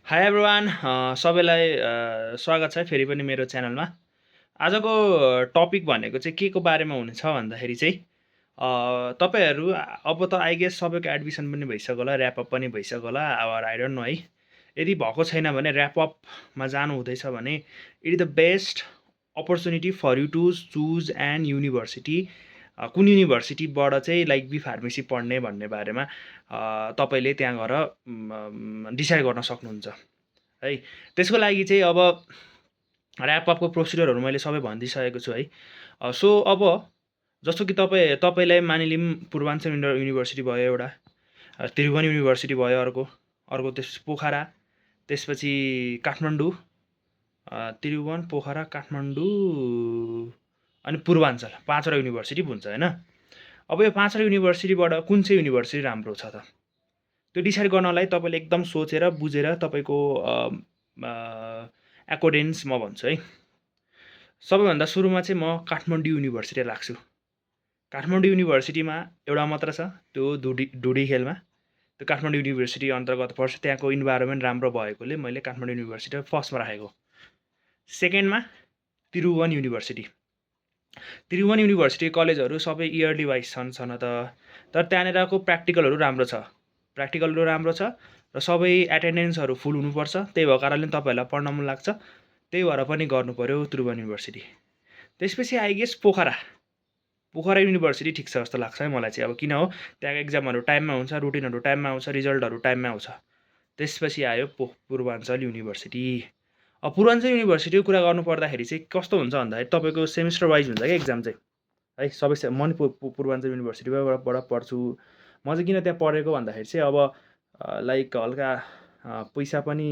High everyone सबैलाई स्वागत छ फेरि पनि मेरो च्यानलमा। आजको टपिक भनेको चाहिँ केको बारेमा हुनेछ भन्दाखेरि चाहिँ तपाईँहरू अब त आई गेस सबैको एडमिसन पनि भइसक्यो होला, ऱ्यापअप पनि भइसक्यो होला, अब आई डोन्ट नो है। यदि भएको छैन भने ऱ्यापअपमा जानु हुँदैछ भने it is the best opportunity for you to choose an university. कुन युनिभर्सिटीबाट चाहिँ लाइक बी फार्मेसी पढ्ने भन्ने बारेमा तपाईँले त्यहाँ गएर डिसाइड गर्न सक्नुहुन्छ है। त्यसको लागि चाहिँ अब ऱ्यापअपको प्रोसिडरहरू मैले सबै भनिदिइसकेको छु है। सो अब जस्तो कि तपाईँलाई मानिलिउँ पूर्वाञ्चल युनिभर्सिटी भयो एउटा, त्रिभुवन युनिभर्सिटी भयो अर्को त्यस पोखरा, त्यसपछि काठमाडौँ, त्रिभुवन, पोखरा, काठमाडौँ अनि पूर्वाञ्चल, 5वटा युनिभर्सिटी हुन्छ होइन। अब यो 5वटा युनिभर्सिटीबाट कुन चाहिँ युनिभर्सिटी राम्रो छ त, त्यो डिसाइड गर्नलाई तपाईँले एकदम सोचेर बुझेर तपाईँको एकोर्डेन्स म भन्छु है। सबैभन्दा सुरुमा चाहिँ म काठमाडौँ युनिभर्सिटी राख्छु। काठमाडौँ युनिभर्सिटीमा एउटा मात्र छ, त्यो ढुडीखेलमा, त्यो काठमाडौँ युनिभर्सिटी अन्तर्गत पर्छ। त्यहाँको इन्भाइरोमेन्ट राम्रो भएकोले मैले काठमाडौँ युनिभर्सिटी फर्स्टमा राखेको। सेकेन्डमा त्रिभुवन युनिभर्सिटी। त्रिभुवन युनिभर्सिटी कलेजहरू सबै इयरली वाइज छन् त, तर त्यहाँनिरको प्र्याक्टिकलहरू राम्रो छ, र सबै एटेन्डेन्सहरू फुल हुनुपर्छ। त्यही भएको कारणले तपाईँहरूलाई पढ्न मन लाग्छ, त्यही भएर पनि गर्नु पऱ्यो त्रिभुवन युनिभर्सिटी। त्यसपछि आई गेस पोखरा युनिभर्सिटी ठिक छ जस्तो लाग्छ है मलाई चाहिँ। अब किन हो, त्यहाँको एक्जामहरू टाइममा हुन्छ, रुटिनहरू टाइममा आउँछ, रिजल्टहरू टाइममा आउँछ। त्यसपछि आयो पूर्वाञ्चल युनिभर्सिटी। अब पूर्वाञ्चल युनिभर्सिटीको कुरा गर्नु पर्दाखेरि चाहिँ कस्तो हुन्छ भन्दाखेरि तपाईँको सेमिस्टर वाइज हुन्छ क्या एक्जाम चाहिँ है। म नि पूर्वाञ्चल युनिभर्सिटीबाट पढ्छु। म चाहिँ किन त्यहाँ पढेको भन्दाखेरि चाहिँ अब लाइक हल्का पैसा पनि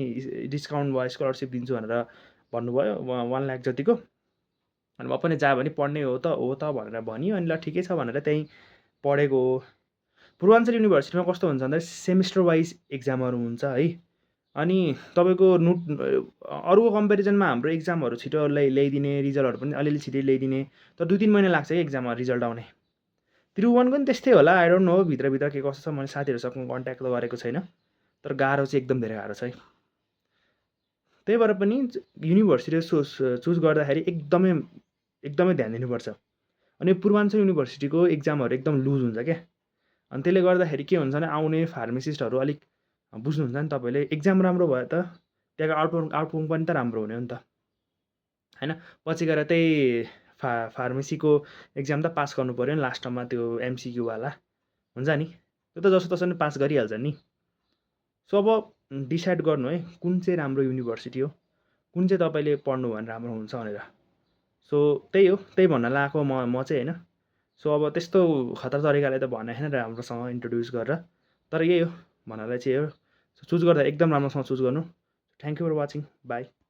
डिस्काउन्ट भयो, स्कलरसिप दिन्छु भनेर भन्नुभयो 1 लाख जतिको। अनि म पनि जा भने पढ्ने हो त भनेर भनियो। अनि ल ठिकै छ भनेर त्यहीँ पढेको हो। पूर्वाञ्चल युनिभर्सिटीमा कस्तो हुन्छ भन्दा सेमिस्टर वाइज एक्जामहरू हुन्छ है। अनि तपाईँको अरूको कम्पेरिजनमा हाम्रो एक्जामहरू छिटो ल्याइदिने, रिजल्टहरू पनि अलिअलि छिटै ल्याइदिने, तर 2-3 महिना लाग्छ कि एक्जाममा रिजल्ट आउने। त्रिभुवनको पनि त्यस्तै होला, आई डोन्ट नो भित्र के कस्तो छ, मैले साथीहरूसँग कन्ट्याक्ट त गरेको छैन, तर गाह्रो चाहिँ एकदम धेरै गाह्रो छ है। त्यही भएर पनि युनिभर्सिटी चुज गर्दाखेरि एकदमै ध्यान दिनुपर्छ। अनि पूर्वाञ्चल युनिभर्सिटीको एक्जामहरू एकदम लुज हुन्छ क्या। अनि त्यसले गर्दाखेरि के हुन्छ भने आउने फार्मेसिस्टहरू अलिक बुझ्नुहुन्छ नि तपाईँले, एक्जाम राम्रो भयो त त्यहाँको आउटकम पनि त राम्रो हुने हो नि त होइन। पछि गएर त्यही फार्मेसीको एक्जाम त पास गर्नु पऱ्यो नि लास्टमा, त्यो एमसिक्यूवाला हुन्छ नि, त्यो त जस्तो तसो नि पास गरिहाल्छ नि। सो अब डिसाइड गर्नु है कुन चाहिँ राम्रो युनिभर्सिटी हो, कुन चाहिँ तपाईँले पढ्नु भने राम्रो हुन्छ भनेर। सो त्यही हो, त्यही भन्न लगाएको म चाहिँ होइन। सो अब त्यस्तो खतरा तरिकाले त भने होइन राम्रोसँग इन्ट्रोड्युस गरेर, तर यही हो भन्नलाई चाहिँ हो, चुज गर्दा एकदम राम्रोसँग चुज गर्नु। Thank you for watching, by.